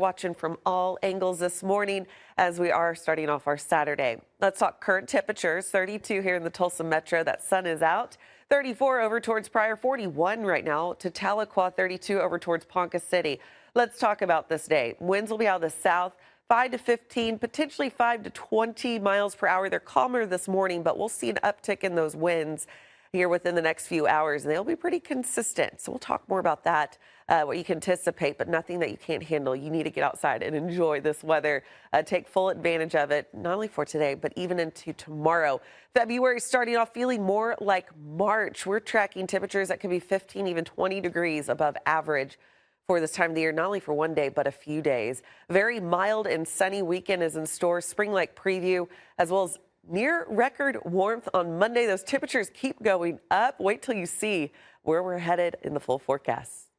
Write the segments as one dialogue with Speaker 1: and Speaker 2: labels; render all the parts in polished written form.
Speaker 1: watching from all angles this morning as we are starting off our Saturday. Let's talk current temperatures. 32 here in the Tulsa Metro. That sun is out. 34 over towards Pryor. 41 right now to Tahlequah. 32 over towards Ponca City. Let's talk about this day. Winds will be out of the south. 5 to 15, potentially 5 to 20 miles per hour. They're calmer this morning, but we'll see an uptick in those winds here within the next few hours, and they'll be pretty consistent. So we'll talk more about that, what you can anticipate, but nothing that you can't handle. You need to get outside and enjoy this weather. Take full advantage of it, not only for today, but even into tomorrow. February starting off feeling more like March. We're tracking temperatures that can be 15, even 20 degrees above average for this time of the year, not only for one day, but a few days. Very mild and sunny weekend is in store. Spring-like preview, as well as near record warmth on Monday. Those temperatures keep going up. Wait till you see where we're headed in the full forecast.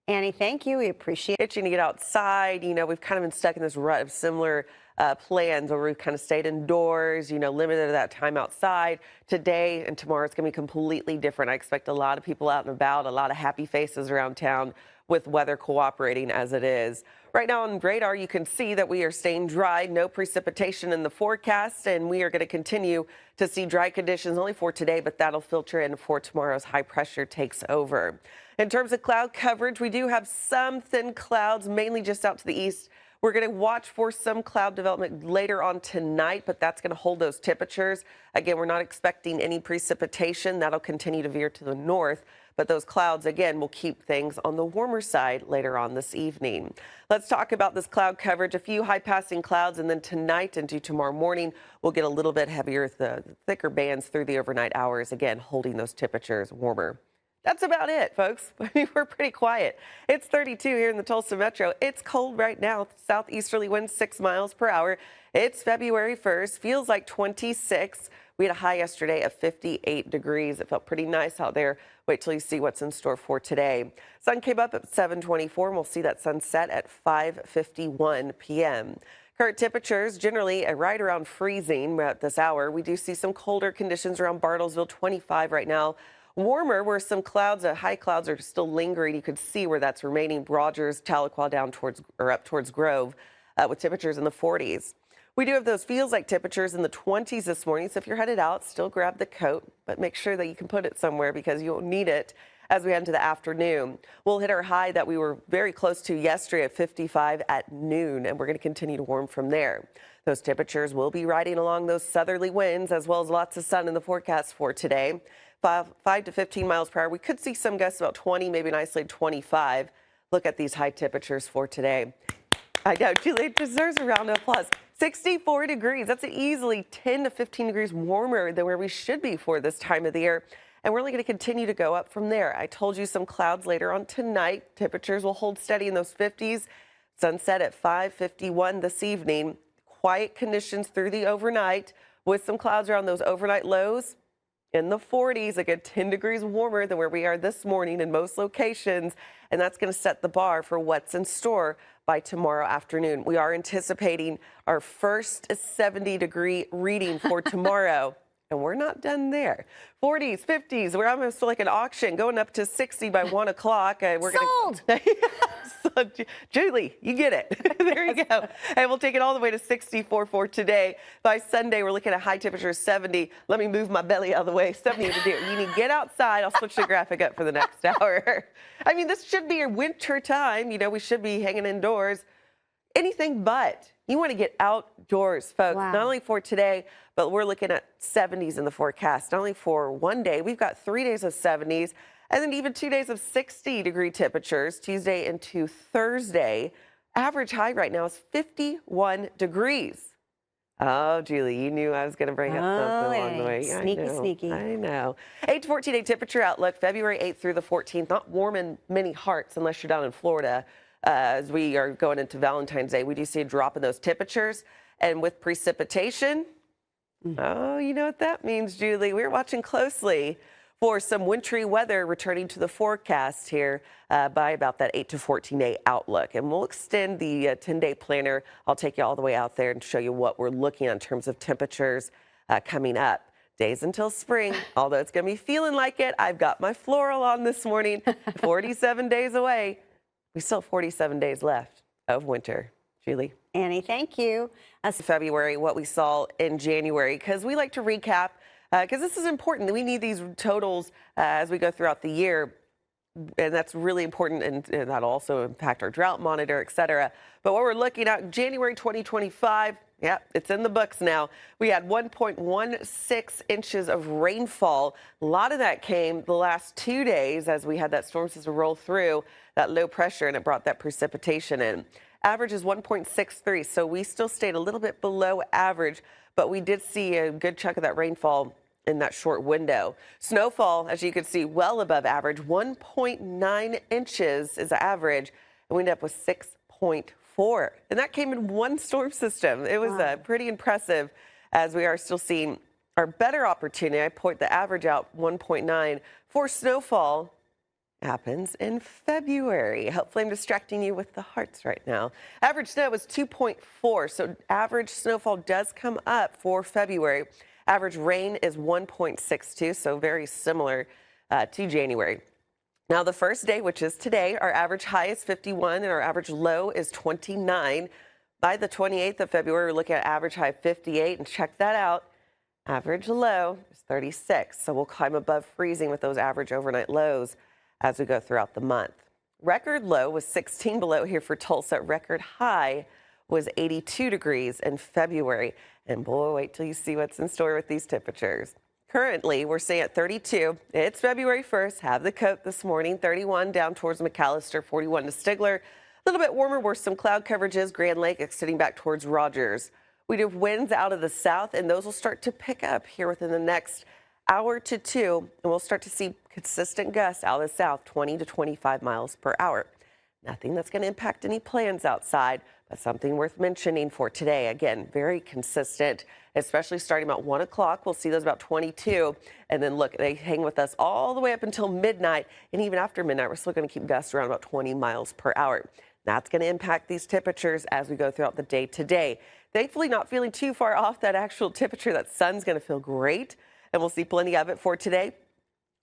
Speaker 2: Annie, thank you. We appreciate it.
Speaker 1: Itching to get outside. You know, we've kind of been stuck in this rut of similar plans where we've kind of stayed indoors, you know, limited that time outside. Today and tomorrow, it's going to be completely different. I expect a lot of people out and about, a lot of happy faces around town with weather cooperating as it is. Right now on radar, you can see that we are staying dry, no precipitation in the forecast, and we are going to continue to see dry conditions only for today, but that'll filter in for tomorrow's high pressure takes over. In terms of cloud coverage, we do have some thin clouds, mainly just out to the east. We're going to watch for some cloud development later on tonight, but that's going to hold those temperatures. Again, we're not expecting any precipitation. That'll continue to veer to the north. But those clouds, again, will keep things on the warmer side later on this evening. Let's talk about this cloud coverage. A few high-passing clouds, and then tonight into tomorrow morning, we'll get a little bit heavier, the thicker bands through the overnight hours, again, holding those temperatures warmer. That's about it, folks. I mean, we're pretty quiet. It's 32 here in the Tulsa Metro. It's cold right now. Southeasterly winds 6 miles per hour. It's February 1st. Feels like 26. We had a high yesterday of 58 degrees. It felt pretty nice out there. Wait till you see what's in store for today. Sun came up at 7:24, and we'll see that sunset at 5:51 p.m. Current temperatures generally right around freezing at this hour. We do see some colder conditions around Bartlesville, 25 right now. Warmer where some clouds, high clouds are still lingering. You could see where that's remaining. Rogers, Tahlequah down towards or up towards Grove with temperatures in the 40s. We do have those feels like temperatures in the 20s this morning. So if you're headed out, still grab the coat, but make sure that you can put it somewhere because you'll need it as we head into the afternoon. We'll hit our high that we were very close to yesterday at 55 at noon, and we're going to continue to warm from there. Those temperatures will be riding along those southerly winds as well as lots of sun in the forecast for today. 5 to 15 miles per hour. We could see some gusts about 20, maybe an isolated 25. Look at these high temperatures for today. I know, Julie deserves a round of applause. 64 degrees. That's easily 10 to 15 degrees warmer than where we should be for this time of the year. And we're only going to continue to go up from there. I told you some clouds later on tonight. Temperatures will hold steady in those 50s. Sunset at 5:51 this evening. Quiet conditions through the overnight with some clouds around those overnight lows in the 40s, a good 10 degrees warmer than where we are this morning in most locations. And that's going to set the bar for what's in store by tomorrow afternoon. We are anticipating our first 70-degree reading for tomorrow. And we're not done there. 40s, 50s, we're almost like an auction going up to 60 by 1 o'clock.
Speaker 2: Sold!
Speaker 1: Julie, you get it. There you go. And we'll take it all the way to 64 for today. By Sunday, we're looking at high temperatures 70. Let me move my belly out of the way. 70 to do. You need to get outside. I'll switch the graphic up for the next hour. I mean, this should be your winter time. You know, we should be hanging indoors. Anything but. You want to get outdoors, folks.
Speaker 2: Wow.
Speaker 1: Not only for today, but we're looking at 70s in the forecast. Not only for one day, we've got 3 days of 70s, and then even 2 days of 60-degree temperatures, Tuesday into Thursday. Average high right now is 51 degrees. Oh, Julie, you knew I was going to bring up something along the way.
Speaker 2: Sneaky.
Speaker 1: I know. 8 to 14-day temperature outlook, February 8th through the 14th. Not warm in many hearts unless you're down in Florida. As we are going into Valentine's Day, we do see a drop in those temperatures. And with precipitation, oh, you know what that means, Julie. We're watching closely for some wintry weather returning to the forecast here by about that 8 to 14-day outlook. And we'll extend the 10-day planner. I'll take you all the way out there and show you what we're looking at in terms of temperatures coming up. Days until spring, although it's going to be feeling like it. I've got my floral on this morning, 47 days away. We still have 47 days left. of winter. Julie.
Speaker 2: Annie, thank you.
Speaker 1: February, what we saw in January, because we like to recap, because this is important. We need these totals as we go throughout the year, and that's really important, and that'll also impact our drought monitor, et cetera. But what we're looking at, January 2025, yeah, it's in the books now. We had 1.16 inches of rainfall. A lot of that came the last 2 days as we had that storm system roll through, that low pressure, and it brought that precipitation in. Average is 1.63, so we still stayed a little bit below average, but we did see a good chunk of that rainfall in that short window. Snowfall, as you can see, well above average, 1.9 inches is the average, and we ended up with 6.4, and that came in one storm system. It was pretty impressive, as we are still seeing our better opportunity. I point the average out 1.9 for snowfall. Happens in February. Hopefully I'm distracting you with the hearts right now. Average snow was 2.4, so average snowfall does come up for February. Average rain is 1.62, so very similar to January. Now the first day, which is today, our average high is 51 and our average low is 29. By the 28th of February, we're looking at average high 58, and check that out. Average low is 36, so we'll climb above freezing with those average overnight lows as we go throughout the month. Record low was 16 below here for Tulsa. Record high was 82 degrees in February. And boy, wait till you see what's in store with these temperatures. Currently, we're staying at 32. It's February 1st. Have the coat this morning. 31 down towards McAllister, 41 to Stigler. A little bit warmer where some cloud coverage is. Grand Lake extending back towards Rogers. We do have winds out of the south, and those will start to pick up here within the next hour to two, and we'll start to see consistent gusts out of the south, 20 to 25 miles per hour. Nothing that's going to impact any plans outside, but something worth mentioning for today. Again, very consistent, especially starting about 1 o'clock. We'll see those about 22, and then look, they hang with us all the way up until midnight, and even after midnight, we're still going to keep gusts around about 20 miles per hour. That's going to impact these temperatures as we go throughout the day today. Thankfully, not feeling too far off that actual temperature. That sun's going to feel great, and we'll see plenty of it for today.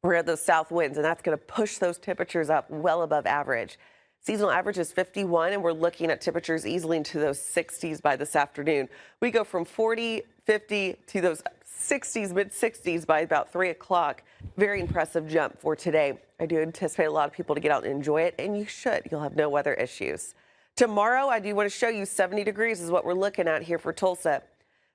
Speaker 1: We're at those south winds, and that's going to push those temperatures up well above average. Seasonal average is 51, and we're looking at temperatures easily into those 60s by this afternoon. We go from 40, 50 to those 60s, mid-60s by about 3 o'clock. Very impressive jump for today. I do anticipate a lot of people to get out and enjoy it, and you should. You'll have no weather issues. Tomorrow, I do want to show you 70 degrees is what we're looking at here for Tulsa.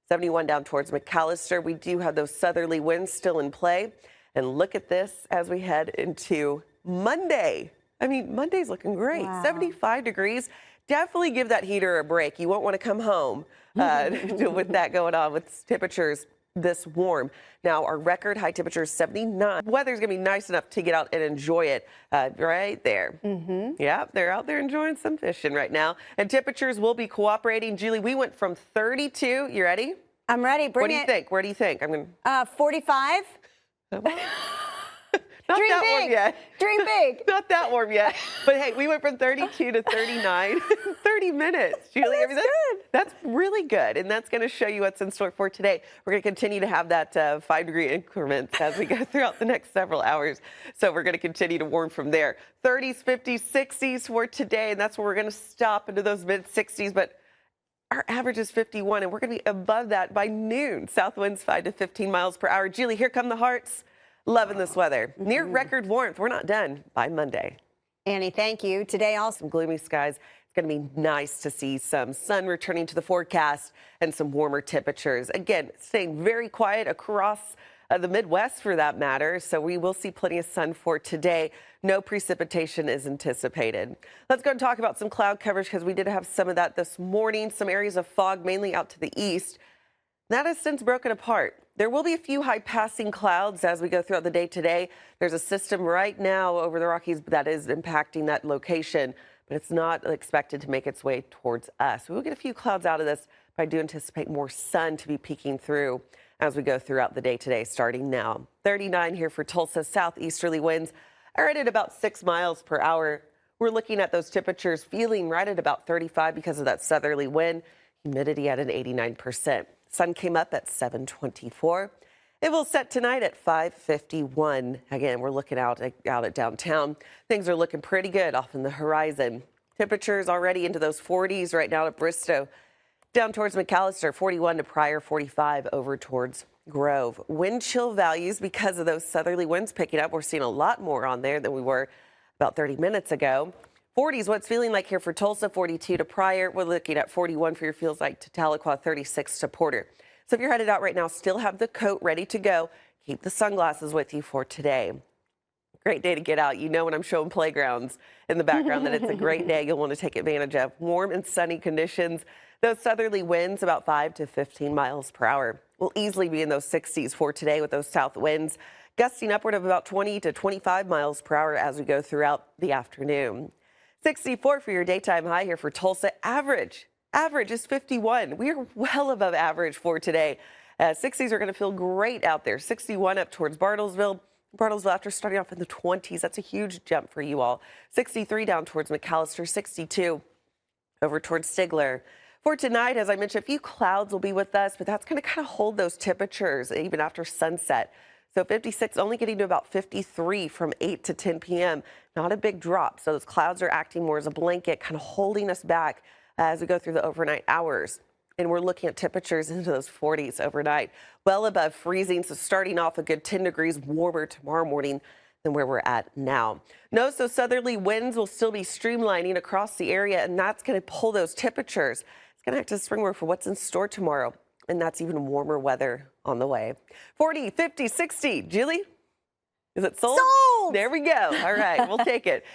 Speaker 1: 71 down towards McAllister. We do have those southerly winds still in play. And look at this as we head into Monday. I mean, Monday's looking great. Wow. 75 degrees. Definitely give that heater a break. You won't want to come home with that going on with temperatures this warm. Now, our record high temperature is 79. Weather's going to be nice enough to get out and enjoy it right there. Yeah, they're out there enjoying some fishing right now. And temperatures will be cooperating. Julie, we went from 32. You ready?
Speaker 2: I'm ready. Bring it.
Speaker 1: What do you think? Where do you think? I'm going
Speaker 2: 45.
Speaker 1: Not
Speaker 2: Dream
Speaker 1: that
Speaker 2: big.
Speaker 1: warm yet.
Speaker 2: Dream big.
Speaker 1: Not that warm yet. But hey, we went from 32 to 39 in 30 minutes. Julie,
Speaker 2: That's good.
Speaker 1: That's really good. And that's going to show you what's in store for today. We're going to continue to have that 5-degree increments as we go throughout the next several hours. So we're going to continue to warm from there. 30s, 50s, 60s for today. And that's where we're going to stop into those mid 60s. But our average is 51, and we're going to be above that by noon. South winds 5 to 15 miles per hour. Julie, here come the hearts. Loving this weather. Near record warmth. We're not done by Monday.
Speaker 2: Annie, thank you. Today also
Speaker 1: Some gloomy skies. It's going to be nice to see some sun returning to the forecast and some warmer temperatures. Again, staying very quiet across the Midwest for that matter. So we will see plenty of sun for today. No precipitation is anticipated. Let's go and talk about some cloud coverage because we did have some of that this morning. Some areas of fog mainly out to the east. That has since broken apart. There will be a few high passing clouds as we go throughout the day today. There's a system right now over the Rockies that is impacting that location, but it's not expected to make its way towards us. We will get a few clouds out of this, but I do anticipate more sun to be peeking through as we go throughout the day today, starting now. 39 here for Tulsa. Southeasterly winds are right at about 6 miles per hour. We're looking at those temperatures feeling right at about 35 because of that southerly wind. Humidity at an 89%. Sun came up at 7:24. It will set tonight at 5:51. Again, we're looking out at downtown. Things are looking pretty good off in the horizon. Temperatures already into those 40s right now at Bristow. Down towards McAllister, 41 to Pryor, 45 over towards Grove. Wind chill values because of those southerly winds picking up. We're seeing a lot more on there than we were about 30 minutes ago. 40s, what's feeling like here for Tulsa, 42 to Pryor. We're looking at 41 for your feels like to Tahlequah, 36 to Porter. So if you're headed out right now, still have the coat ready to go. Keep the sunglasses with you for today. Great day to get out. You know, when I'm showing playgrounds in the background that it's a great day you'll want to take advantage of. Warm and sunny conditions. Those southerly winds about 5 to 15 miles per hour. We'll easily be in those 60s for today with those south winds gusting upward of about 20 to 25 miles per hour as we go throughout the afternoon. 64 for your daytime high here for Tulsa. Average is 51. We are well above average for today. 60s are going to feel great out there. 61 up towards Bartlesville. Bartlesville after starting off in the 20s. That's a huge jump for you all. 63 down towards McAllister. 62 over towards Stigler. For tonight, as I mentioned, a few clouds will be with us, but that's going to kind of hold those temperatures even after sunset. So 56 only getting to about 53 from 8 to 10 p.m. Not a big drop. So those clouds are acting more as a blanket, kind of holding us back as we go through the overnight hours. And we're looking at temperatures into those 40s overnight, well above freezing. So starting off a good 10 degrees warmer tomorrow morning than where we're at now. Notice those southerly winds will still be streamlining across the area, and that's going to pull those temperatures. It's going to act as spring for what's in store tomorrow, and that's even warmer weather on the way. 40, 50, 60. Julie, is it sold?
Speaker 2: Sold!
Speaker 1: There we go. All right, we'll take it.